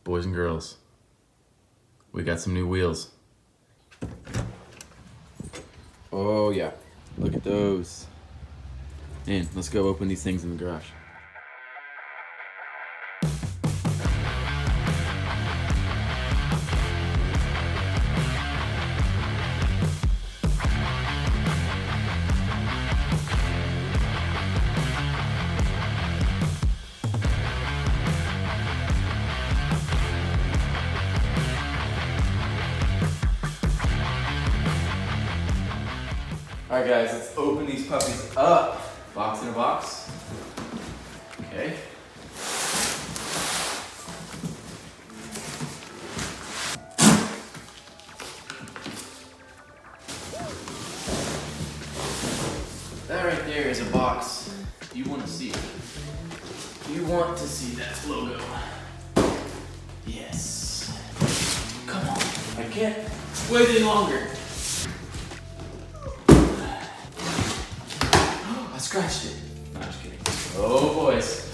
Boys and girls, we got some new wheels. Oh yeah, look at those. And let's go open these things in the garage. Alright guys, let's open these puppies up. Box in a box. Okay. That right there is a box you want to see. You want to see that logo. Yes. Come on. I can't wait any longer. I scratched it. No, I'm just kidding. Oh boys.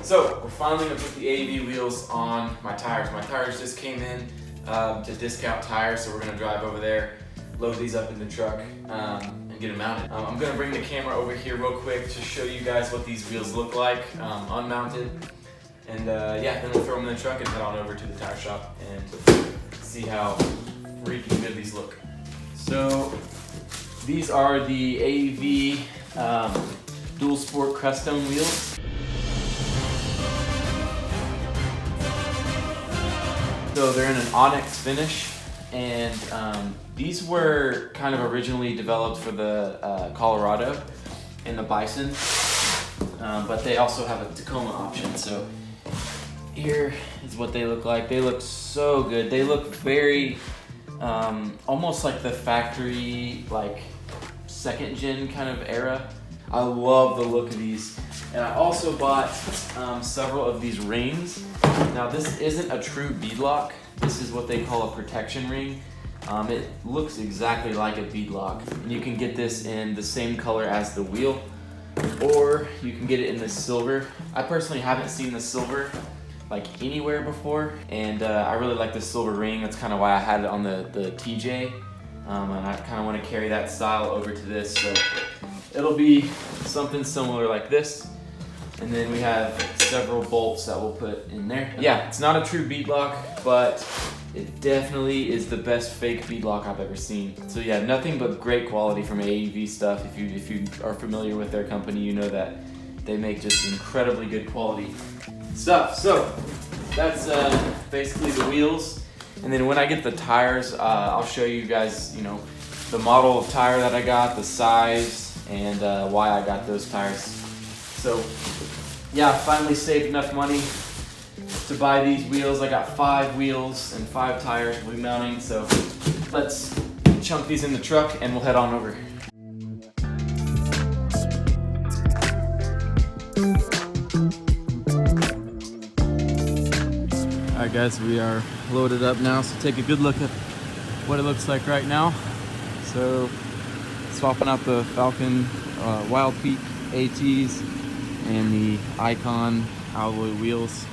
So we're finally gonna put the AEV wheels on my tires. My tires just came in to Discount Tires, so we're gonna drive over there, load these up in the truck, and get them mounted. I'm gonna bring the camera over here real quick to show you guys what these wheels look like, unmounted. And yeah, then we'll throw them in the truck and head on over to the tire shop and see how freaking good these look. So these are the AEV Dualsport Crestone wheels. So they're in an onyx finish, and these were kind of originally developed for the Colorado and the Bison, but they also have a Tacoma option. So here is what they look like. They look so good. They look very almost like the factory, like second gen kind of era. I love the look of these. And I also bought several of these rings. Now this isn't a true beadlock. This is what they call a protection ring. It looks exactly like a beadlock. And you can get this in the same color as the wheel, or you can get it in the silver. I personally haven't seen the silver like anywhere before, and I really like the silver ring. That's kind of why I had it on the TJ, and I kind of want to carry that style over to this, so it'll be something similar like this. And then we have several bolts that we'll put in there. Yeah, it's not a true beadlock, but it definitely is the best fake beadlock I've ever seen. So yeah, nothing but great quality from AEV stuff. If you are familiar with their company, you know that they make just incredibly good quality stuff. So that's basically the wheels. And then when I get the tires, I'll show you guys, you know, the model of tire that I got, the size, and why I got those tires. So yeah, I finally saved enough money to buy these wheels. I got 5 wheels and 5 tires we'll be mounting. So let's chunk these in the truck and we'll head on over. Alright guys, we are loaded up now, so take a good look at what it looks like right now. So swapping out the Falcon Wild Peak ATs and the Icon alloy wheels.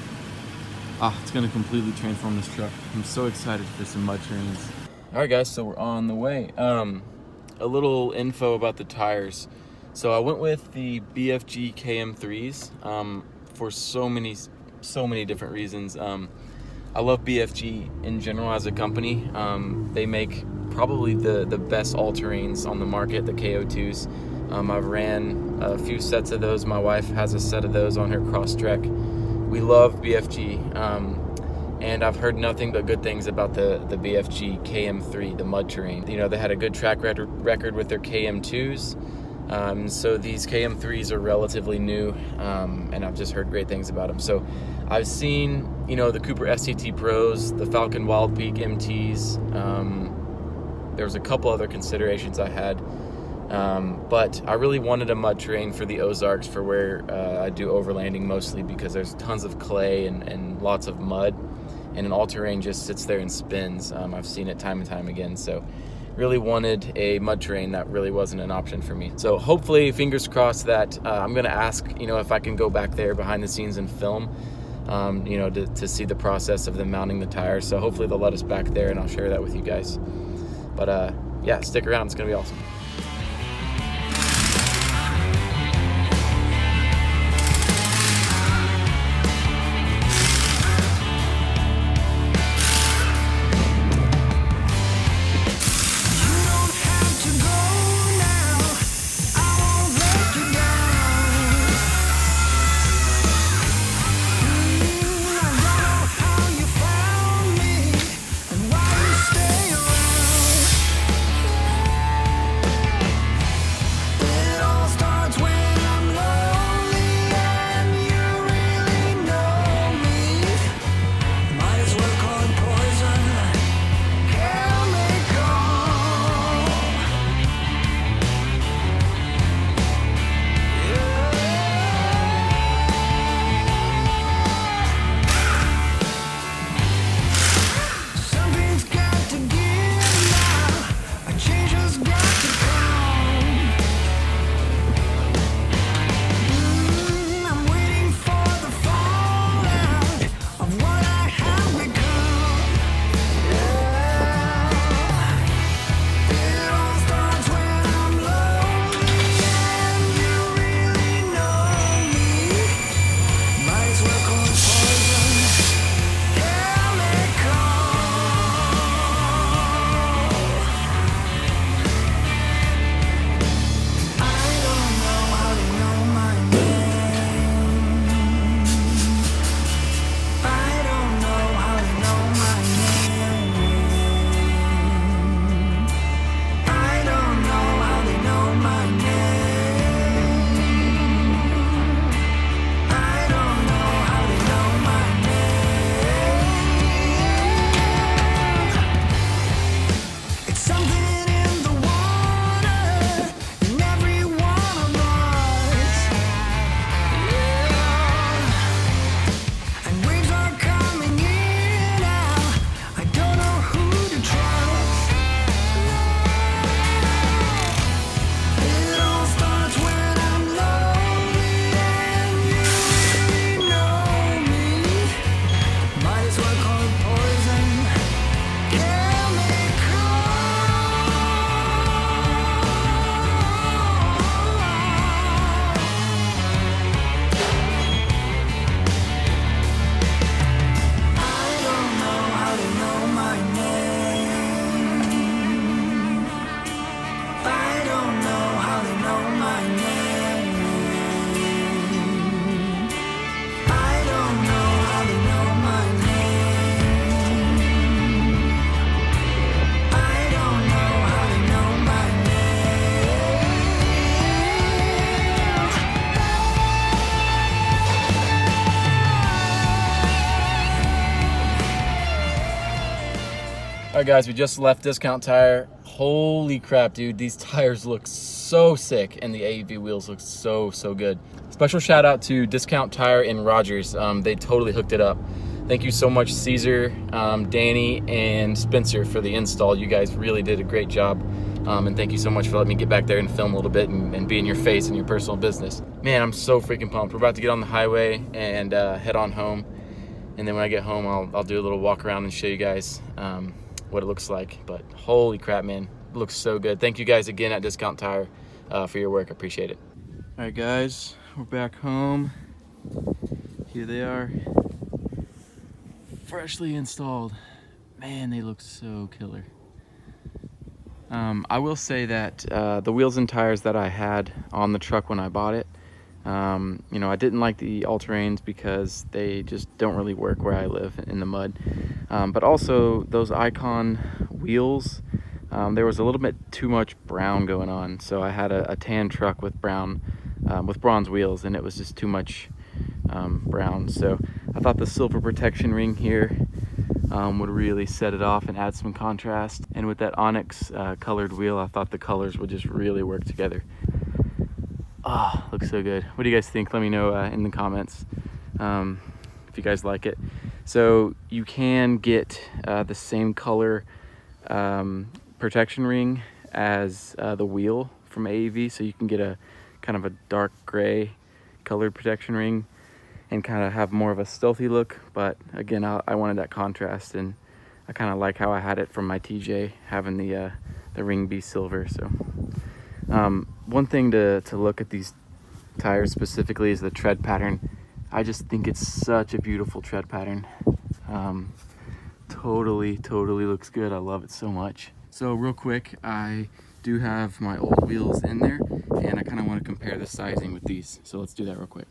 It's gonna completely transform this truck. I'm so excited for some mud trains. Alright guys, so we're on the way. A little info about the tires. So I went with the BFG KM3s for so many different reasons. I love BFG in general as a company. They make probably the best all-terrains on the market, the KO2s. I've ran a few sets of those. My wife has a set of those on her Crosstrek. We love BFG, and I've heard nothing but good things about the BFG KM3, the mud terrain. You know, they had a good track record with their KM2s. So these KM3s are relatively new, and I've just heard great things about them. So I've seen, you know, the Cooper SCT Pros, the Falcon Wild Peak MTs. There was a couple other considerations I had, but I really wanted a mud terrain for the Ozarks, for where I do overlanding mostly, because there's tons of clay and lots of mud, and an all-terrain just sits there and spins. I've seen it time and time again, so really wanted a mud terrain, that really wasn't an option for me. So hopefully, fingers crossed, that I'm gonna ask, you know, if I can go back there behind the scenes and film, you know, to see the process of them mounting the tires. So hopefully they'll let us back there and I'll share that with you guys. But yeah, stick around, it's gonna be awesome. All right, guys, we just left Discount Tire. Holy crap, dude. These tires look so sick, and the AEV wheels look so good. Special shout out to Discount Tire in Rogers. They totally hooked it up. Thank you so much, Caesar, Danny, and Spencer for the install. You guys really did a great job. And thank you so much for letting me get back there and film a little bit and be in your face in your personal business. Man, I'm so freaking pumped. We're about to get on the highway and head on home. And then when I get home, I'll do a little walk around and show you guys what it looks like. But holy crap, man, it looks so good. Thank you guys again at Discount Tire for your work. I appreciate it. All right, guys, we're back home. Here they are, freshly installed. Man, they look so killer. I will say that the wheels and tires that I had on the truck when I bought it, you know, I didn't like the all-terrains because they just don't really work where I live in the mud. But also those Icon wheels, there was a little bit too much brown going on. So I had a tan truck with brown, with bronze wheels, and it was just too much brown. So I thought the silver protection ring here would really set it off and add some contrast. And with that onyx colored wheel, I thought the colors would just really work together. Oh, looks so good. What do you guys think? Let me know in the comments if you guys like it. So you can get the same color protection ring as the wheel from AEV, so you can get a kind of a dark gray colored protection ring and kind of have more of a stealthy look. But again, I wanted that contrast, and I kind of like how I had it from my TJ, having the ring be silver. So one thing to look at these tires specifically is the tread pattern. I just think it's such a beautiful tread pattern. Totally looks good. I love it so much. So real quick, I do have my old wheels in there, and I kind of want to compare the sizing with these. So let's do that real quick.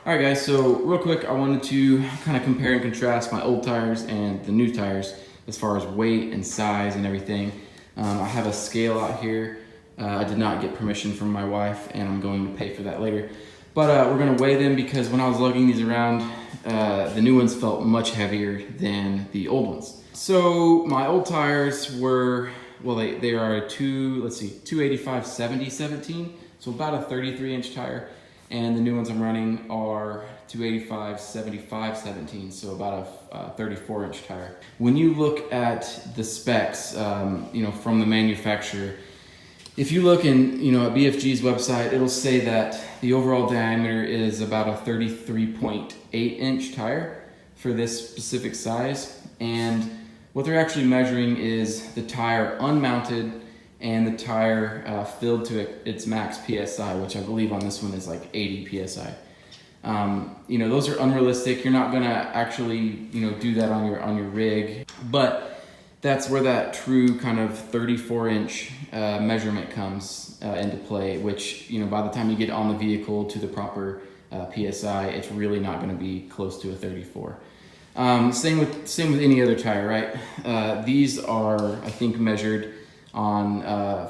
All right guys, so real quick, I wanted to kind of compare and contrast my old tires and the new tires as far as weight and size and everything. I have a scale out here. I did not get permission from my wife, and I'm going to pay for that later. But we're gonna weigh them because when I was lugging these around, the new ones felt much heavier than the old ones. So my old tires were, well, they are a 285 70 17, so about a 33-inch tire. And the new ones I'm running are 285 75 17, so about a 34-inch tire. When you look at the specs, you know, from the manufacturer, if you look in, you know, at BFG's website, it'll say that the overall diameter is about a 33.8-inch tire for this specific size. And what they're actually measuring is the tire unmounted and the tire filled to its max PSI, which I believe on this one is like 80 PSI. You know, those are unrealistic. You're not gonna actually, you know, do that on your rig, but that's where that true kind of 34-inch measurement comes into play, which, you know, by the time you get on the vehicle to the proper PSI, it's really not gonna be close to a 34. Same with any other tire, right? These are, I think, measured on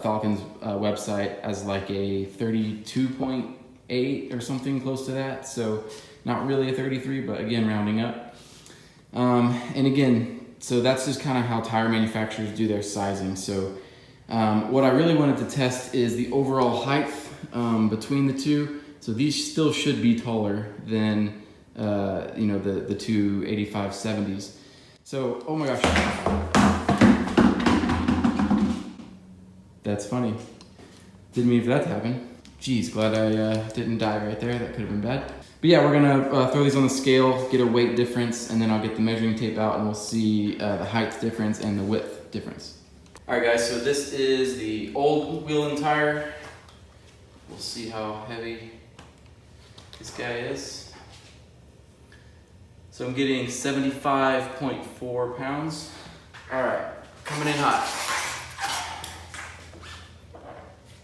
Falcon's website as like a 32.8 or something close to that. So not really a 33, but again, rounding up. And again, so that's just kind of how tire manufacturers do their sizing. So what I really wanted to test is the overall height between the two. So these still should be taller than you know, the two 85 70s. So, oh my gosh. That's funny. Didn't mean for that to happen. Geez, glad I didn't die right there. That could have been bad. But yeah, we're gonna throw these on the scale, get a weight difference, and then I'll get the measuring tape out and we'll see the height difference and the width difference. All right guys, so this is the old wheel and tire. We'll see how heavy this guy is. So I'm getting 75.4 pounds. All right, coming in hot.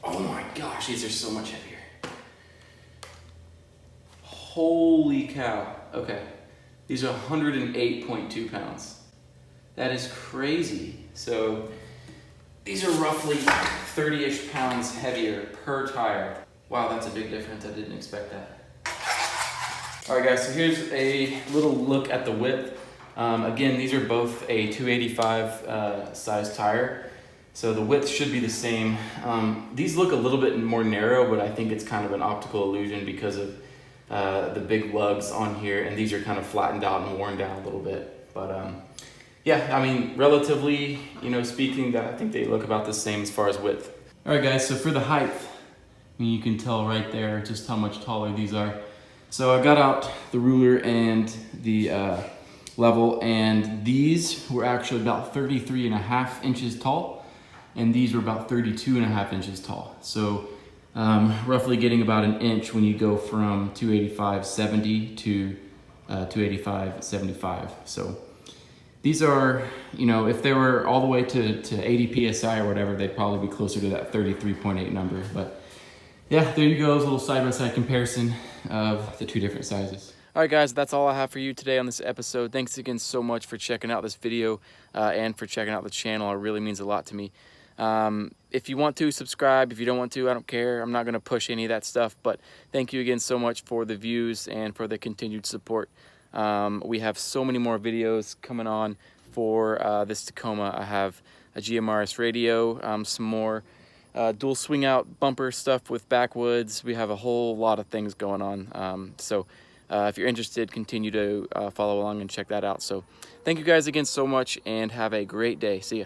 Oh my gosh, these are so much heavier. Holy cow. Okay, these are 108.2 pounds. That is crazy. So these are roughly 30-ish pounds heavier per tire. Wow, that's a big difference. I didn't expect that. All right guys, so here's a little look at the width. Again, these are both a 285 size tire. So the width should be the same. These look a little bit more narrow, but I think it's kind of an optical illusion because of the big lugs on here, and these are kind of flattened out and worn down a little bit. But yeah, I mean, relatively, you know, speaking, I think they look about the same as far as width. All right guys, so for the height, I mean, you can tell right there just how much taller these are. So I got out the ruler and the level, and these were actually about 33.5 inches tall. And these were about 32.5 inches tall. So roughly getting about an inch when you go from 285 70 to 285 75. So these are, you know, if they were all the way to 80 PSI or whatever, they'd probably be closer to that 33.8 number. But yeah, there you go, a little side-by-side comparison of the two different sizes. All right guys, that's all I have for you today on this episode. Thanks again so much for checking out this video and for checking out the channel. It really means a lot to me. If you want to, subscribe. If you don't want to, I don't care. I'm not going to push any of that stuff, but thank you again so much for the views and for the continued support. We have so many more videos coming on for this Tacoma. I have a GMRS radio, some more dual swing out bumper stuff with backwoods. We have a whole lot of things going on. So if you're interested, continue to follow along and check that out. So thank you guys again so much, and have a great day. See ya.